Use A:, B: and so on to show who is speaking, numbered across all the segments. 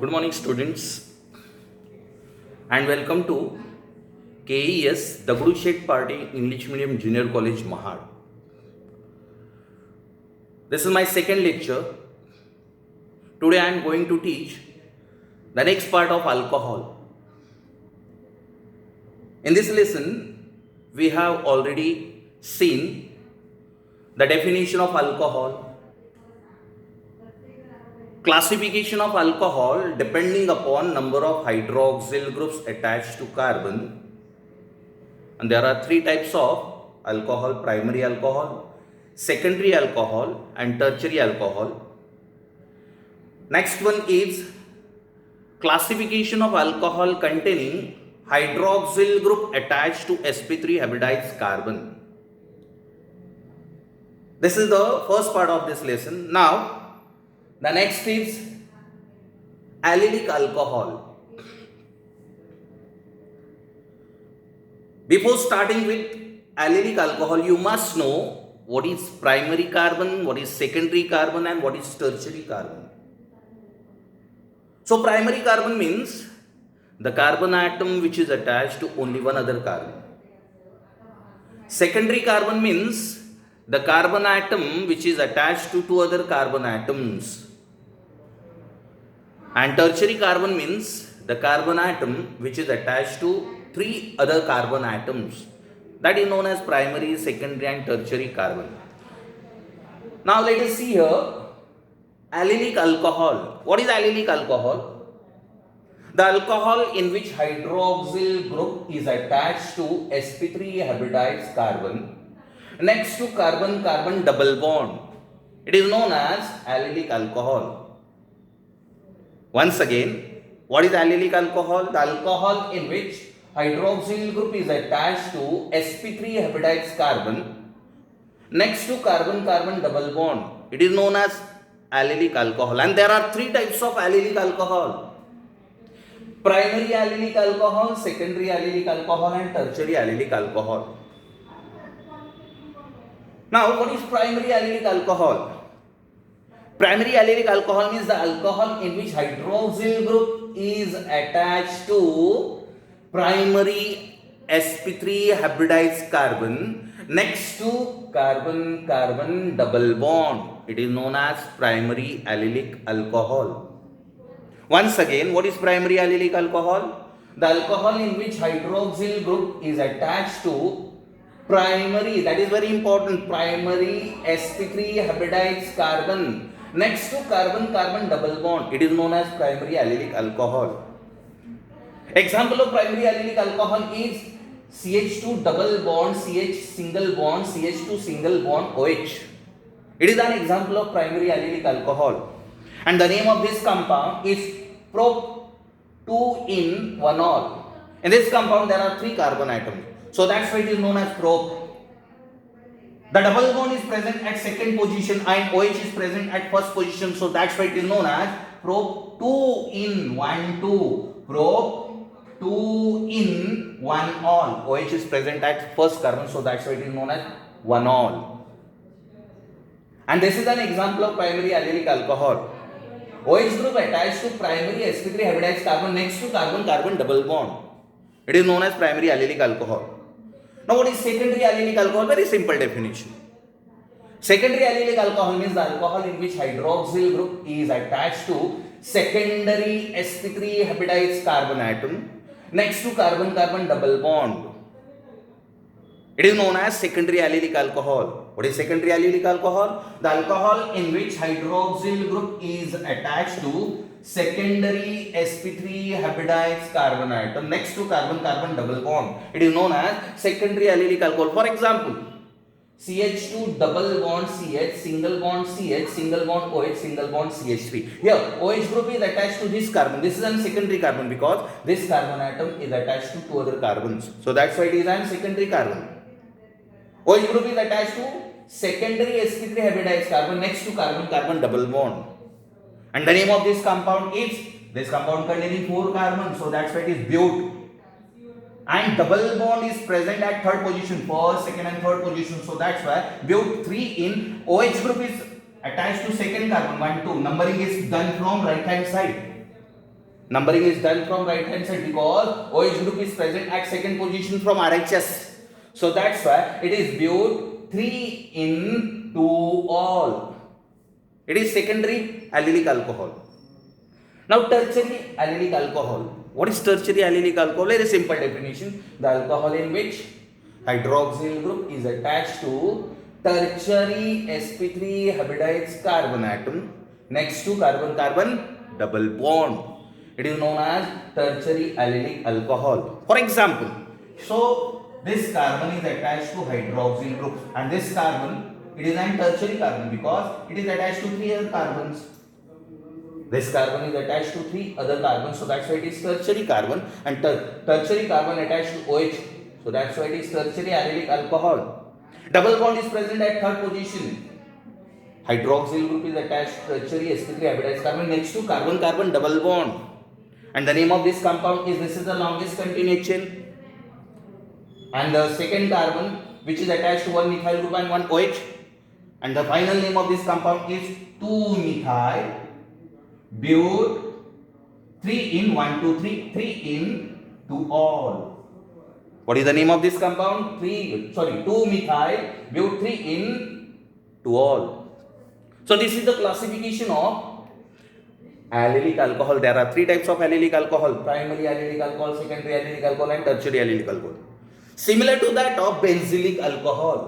A: Good morning, students, and welcome to KES Dagdu Shet Party English Medium Junior College Mahad. This is my second lecture. Today I am going to teach the next part of alcohol. In this lesson, we have already seen the definition of alcohol, classification of alcohol depending upon number of hydroxyl groups attached to carbon, and there are three types of alcohol: primary alcohol, secondary alcohol, and tertiary alcohol. Next one is classification of alcohol containing hydroxyl group attached to sp3 hybridized carbon. This is the first part of this lesson. Now the next is allylic alcohol. Before starting with allylic alcohol, you must know what is primary carbon, what is secondary carbon, and what is tertiary carbon. So primary carbon means the carbon atom which is attached to only one other carbon. Secondary carbon means the carbon atom which is attached to two other carbon atoms. And tertiary carbon means the carbon atom which is attached to three other carbon atoms. That is known as primary, secondary, and tertiary carbon. Now let us see here allylic alcohol. What is allylic alcohol? The alcohol in which hydroxyl group is attached to sp3 hybridized carbon next to carbon-carbon double bond. It is known as allylic alcohol. Once again, what is allylic alcohol? The alcohol in which hydroxyl group is attached to sp3 hybridized carbon next to carbon-carbon double bond. It is known as allylic alcohol. And there are three types of allylic alcohol: primary allylic alcohol, secondary allylic alcohol, and tertiary allylic alcohol. Now, what is primary allylic alcohol? Primary allylic alcohol means the alcohol in which hydroxyl group is attached to primary sp3 hybridized carbon next to carbon-carbon double bond. It is known as primary allylic alcohol. Once again, what is primary allylic alcohol? The alcohol in which hydroxyl group is attached to primary, that is very important, primary sp3 hybridized carbon next to carbon-carbon double bond. It is known as primary allylic alcohol. Example of primary allylic alcohol is CH2 double bond CH single bond CH2 single bond OH. It is an example of primary allylic alcohol. And the name of this compound is prop 2 in 1-ol. In this compound there are three carbon atoms. So that's why it is known as prop. The double bond is present at second position and OH is present at first position. So that's why it is known as prop 2 in 1-2. Prop 2 in 1-ol. OH is present at first carbon. So that's why it is known as 1-ol. And this is an example of primary allylic alcohol. OH group attached to primary sp3 hybridized carbon next to carbon-carbon double bond. It is known as primary allylic alcohol. Now what is secondary allylic alcohol? Very simple definition. Secondary allylic alcohol means the alcohol in which hydroxyl group is attached to secondary sp3 hybridized carbon atom next to carbon-carbon double bond. It is known as secondary allylic alcohol. What is secondary allylic alcohol? The alcohol in which hydroxyl group is attached to secondary sp3 hybridized carbon atom next to carbon-carbon double bond. It is known as secondary allylic alcohol. For example, CH2 double bond CH, single bond CH, single bond OH, single bond CH3. Here, OH group is attached to this carbon. This is a secondary carbon because this carbon atom is attached to two other carbons. So that's why it is a secondary carbon. OH group is attached to secondary sp3 hybridized carbon next to carbon-carbon double bond. And the name of this compound is, this compound containing 4 carbons, so that's why it is bute. And double bond is present at third position, first, second and third position, so that's why bute 3 in. OH group is attached to second carbon, 1, 2. Numbering is done from right hand side. Numbering is done from right hand side because OH group is present at second position from RHS. So that's why it is viewed 3 in 2 all. It is secondary allylic alcohol. Now tertiary allylic alcohol. What is tertiary allylic alcohol? Very simple definition. The alcohol in which hydroxyl group is attached to tertiary sp3 hybridized carbon atom next to carbon-carbon double bond. It is known as tertiary allylic alcohol. For example, so this carbon is attached to hydroxyl group and this carbon, it is an tertiary carbon because it is attached to 3 other carbons. This carbon is attached to 3 other carbons, so that's why it is tertiary carbon, and tertiary carbon attached to OH, so that's why it is tertiary allylic alcohol. Double bond is present at third position. Hydroxyl group is attached to tertiary sp3 hybridized carbon next to carbon-carbon double bond. And the name of this compound is, this is the longest continuous chain. And the second carbon which is attached to one methyl group and one OH. And the final name of this compound is 2-methyl but 3 in 1, 2, 3, 3 in 2 all. What is the name of this compound? 2-methyl but 3 in 2 all. So this is the classification of allylic alcohol. There are 3 types of allylic alcohol: primary allylic alcohol, secondary allylic alcohol, and tertiary allylic alcohol. Similar to that of benzylic alcohol.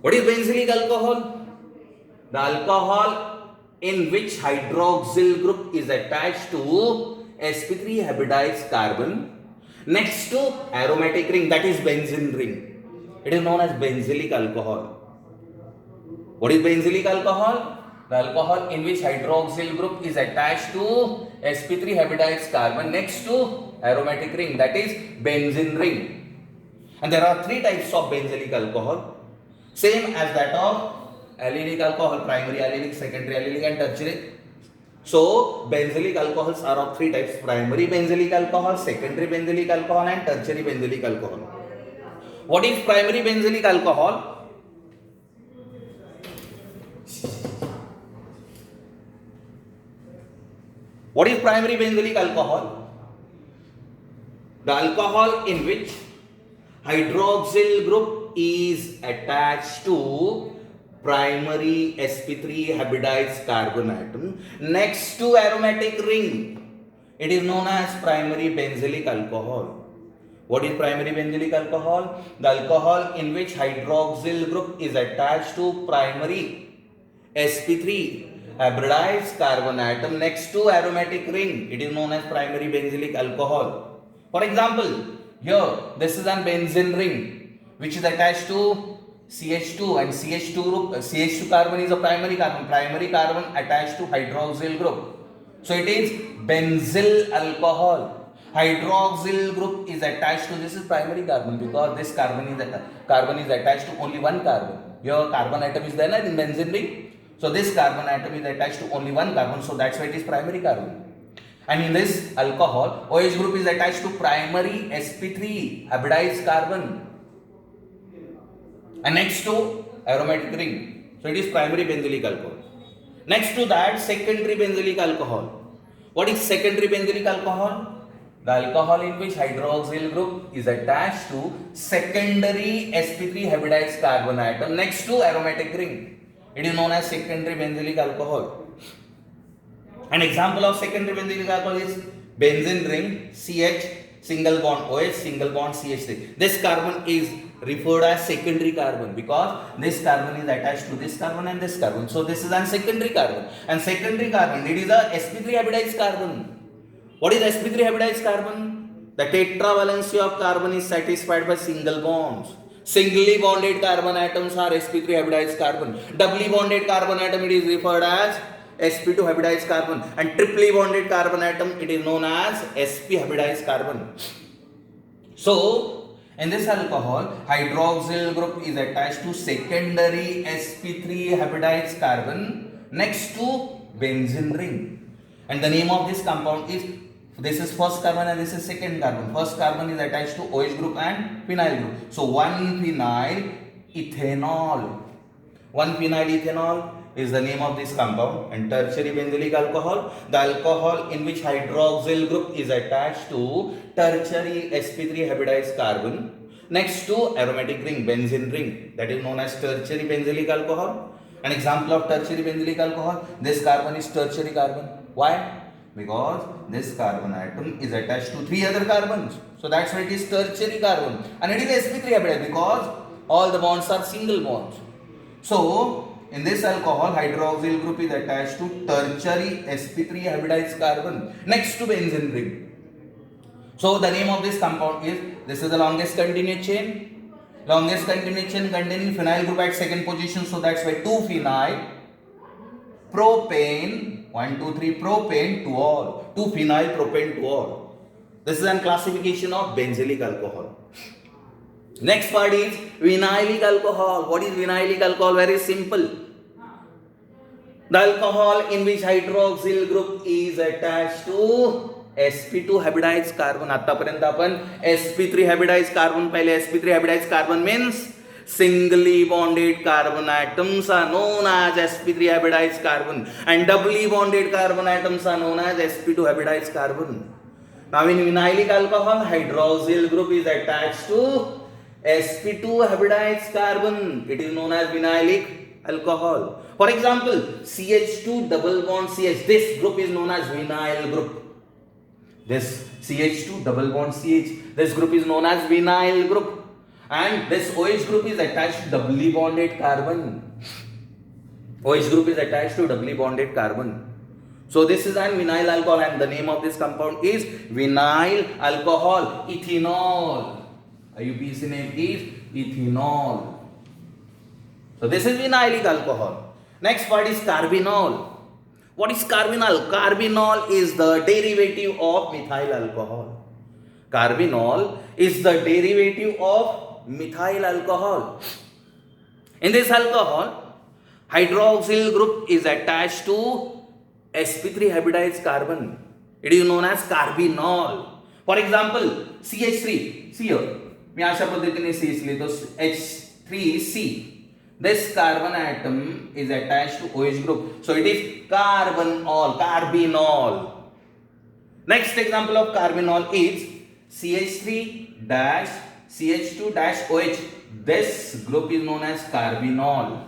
A: What is benzylic alcohol? The alcohol in which hydroxyl group is attached to sp3 hybridized carbon next to aromatic ring, that is benzene ring. It is known as benzylic alcohol. What is benzylic alcohol? The alcohol in which hydroxyl group is attached to sp3 hybridized carbon next to aromatic ring, that is benzene ring. And there are 3 types of benzylic alcohol, same as that of allylic alcohol: primary allylic, secondary allylic, and tertiary. So benzylic alcohols are of 3 types: primary benzylic alcohol, secondary benzylic alcohol, and tertiary benzylic alcohol. What is primary benzylic alcohol? What is primary benzylic alcohol? The alcohol in which hydroxyl group is attached to primary sp3 hybridized carbon atom next to aromatic ring. It is known as primary benzylic alcohol. What is primary benzylic alcohol? The alcohol in which hydroxyl group is attached to primary sp3 hybridized carbon atom next to aromatic ring. It is known as primary benzylic alcohol. For example, here this is an benzene ring which is attached to CH2, and CH2 carbon is a primary carbon attached to hydroxyl group. So it is benzyl alcohol. Hydroxyl group is attached to, this is primary carbon because this carbon is attached to only one carbon. Your carbon atom is there in benzene ring. So this carbon atom is attached to only one carbon, so that's why it is primary carbon. And in this alcohol, OH group is attached to primary sp3 hybridized carbon and next to aromatic ring. So it is primary benzylic alcohol. Next to that, secondary benzylic alcohol. What is secondary benzylic alcohol? The alcohol in which hydroxyl group is attached to secondary sp3 hybridized carbon atom next to aromatic ring. It is known as secondary benzylic alcohol. An example of secondary benzylic alcohol is benzene ring, CH, single bond OH, single bond CH3. This carbon is referred as secondary carbon because this carbon is attached to this carbon and this carbon. So this is a secondary carbon. And secondary carbon, it is a sp3 hybridized carbon. What is sp3 hybridized carbon? The tetravalency of carbon is satisfied by single bonds. Singly bonded carbon atoms are sp3 hybridized carbon. Doubly bonded carbon atom, it is referred as sp2 hybridized carbon, and triply bonded carbon atom, it is known as sp hybridized carbon. So in this alcohol, hydroxyl group is attached to secondary sp3 hybridized carbon next to benzene ring, and the name of this compound is, this is first carbon and this is second carbon. First carbon is attached to OH group and phenyl group. So 1-phenyl ethanol. 1-phenyl ethanol is the name of this compound, and tertiary benzylic alcohol, the alcohol in which hydroxyl group is attached to tertiary sp3 hybridized carbon next to aromatic ring, benzene ring, that is known as tertiary benzylic alcohol. An example of tertiary benzylic alcohol, this carbon is tertiary carbon. Why? Because this carbon atom is attached to 3 other carbons. So that's why it is tertiary carbon. And it is sp3 hybridized because all the bonds are single bonds. So in this alcohol, hydroxyl group is attached to tertiary sp3 hybridized carbon next to benzene ring. So the name of this compound is, this is the longest continuous chain. Longest continuous chain containing phenyl group at second position. So that's why 2-phenyl, propane, 1, 2, 3, propane, 2-ol, 2-phenyl, propane, 2-ol. This is a classification of benzylic alcohol. Next part is vinylic alcohol. What is vinylic alcohol? Very simple. The alcohol in which hydroxyl group is attached to sp2 hybridized carbon. आतापर्यंत आपण sp3 hybridized carbon पाहिले. sp3 hybridized carbon means singly bonded carbon atoms are known as sp3 hybridized carbon, and doubly bonded carbon atoms are known as sp2 hybridized carbon. Now in vinylic alcohol, hydroxyl group is attached to sp2 hybridized carbon. It is known as vinylic alcohol. For example, CH2 double bond CH. This group is known as vinyl group. This CH2 double bond CH. This group is known as vinyl group. And this OH group is attached to doubly bonded carbon. OH group is attached to doubly bonded carbon. So this is an vinyl alcohol, and the name of this compound is vinyl alcohol. Ethanol. IUPAC name is ethanol. So this is vinylic alcohol. Next part is carbinol. What is carbinol? Carbinol is the derivative of methyl alcohol. Carbinol is the derivative of methyl alcohol. In this alcohol, hydroxyl group is attached to sp3 hybridized carbon. It is known as carbinol. For example, CH3. See here. मी अशा पद्धतीने CH लिहितो H3C. This carbon atom is attached to OH group. So it is carbinol, carbinol. Next example of carbinol is CH3 dash CH2 dash OH. This group is known as carbinol,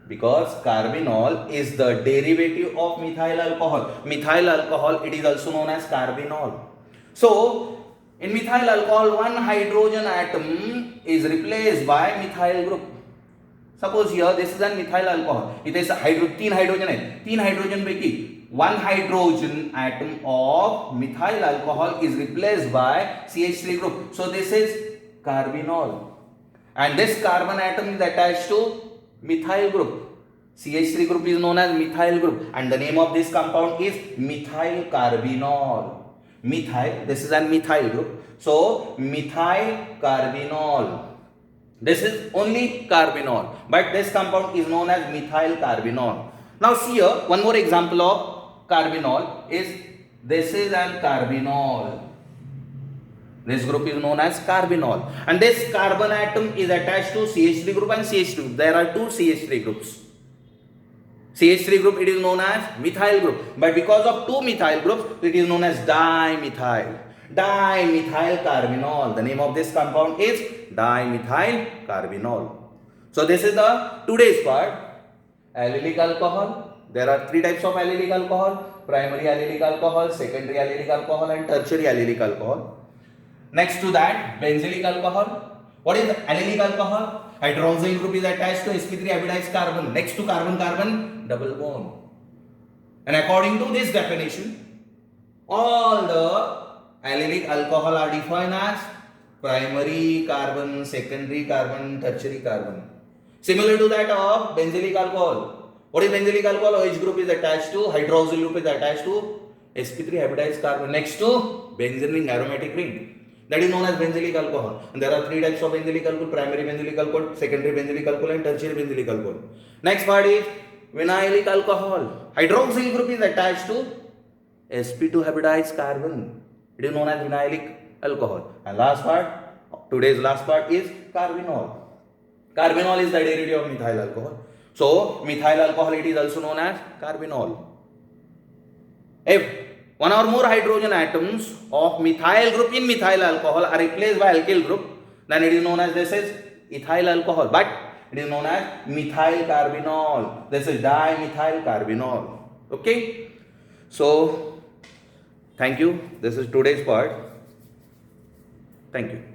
A: because carbinol is the derivative of methyl alcohol. Methyl alcohol, it is also known as carbinol. So in methyl alcohol, one hydrogen atom is replaced by methyl group. Suppose here this is a methyl alcohol. It is तीन hydrogen है. तीन hydrogen पैकी one hydrogen atom of methyl alcohol is replaced by CH3 group. So this is carbinol, and this carbon atom is attached to methyl group. CH3 group is known as methyl group, and the name of this compound is methyl carbinol. Methyl, this is a methyl group. So methyl carbinol. This is only carbinol, but this compound is known as methyl carbinol. Now see here, one more example of carbinol is, this is an carbinol. This group is known as carbinol, and this carbon atom is attached to CH3 group and CH2 group. There are two CH3 groups. CH3 group, it is known as methyl group, but because of two methyl groups, it is known as dimethyl. Dimethyl carbinol. The name of this compound is dimethyl carbinol. So this is the today's part. Allylic alcohol. There are three types of allylic alcohol: primary allylic alcohol, secondary allylic alcohol, and tertiary allylic alcohol. Next to that, benzylic alcohol. What is allylic alcohol? Hydroxyl group is attached to sp3 hybridized carbon. Next to carbon-carbon, double bond. And according to this definition, all the allylic alcohol are defined as primary carbon, secondary carbon, tertiary carbon. Similar to that of benzylic alcohol. What is benzylic alcohol? OH group is attached to, hydroxyl group is attached to sp3 hybridized carbon next to benzene ring, aromatic ring. That is known as benzylic alcohol. And there are three types of benzylic alcohol: primary benzylic alcohol, secondary benzylic alcohol, and tertiary benzylic alcohol. Next part is vinylic alcohol. Hydroxyl group is attached to sp2 hybridized carbon. It is known as vinylic alcohol. And last part, today's last part is carbinol. Carbinol is the derivative of methyl alcohol. So methyl alcohol, it is also known as carbinol. If one or more hydrogen atoms of methyl group in methyl alcohol are replaced by alkyl group, then it is known as, this is ethyl alcohol, but it is known as methyl carbinol. This is dimethyl carbinol. Okay. So thank you. This is today's part. Thank you.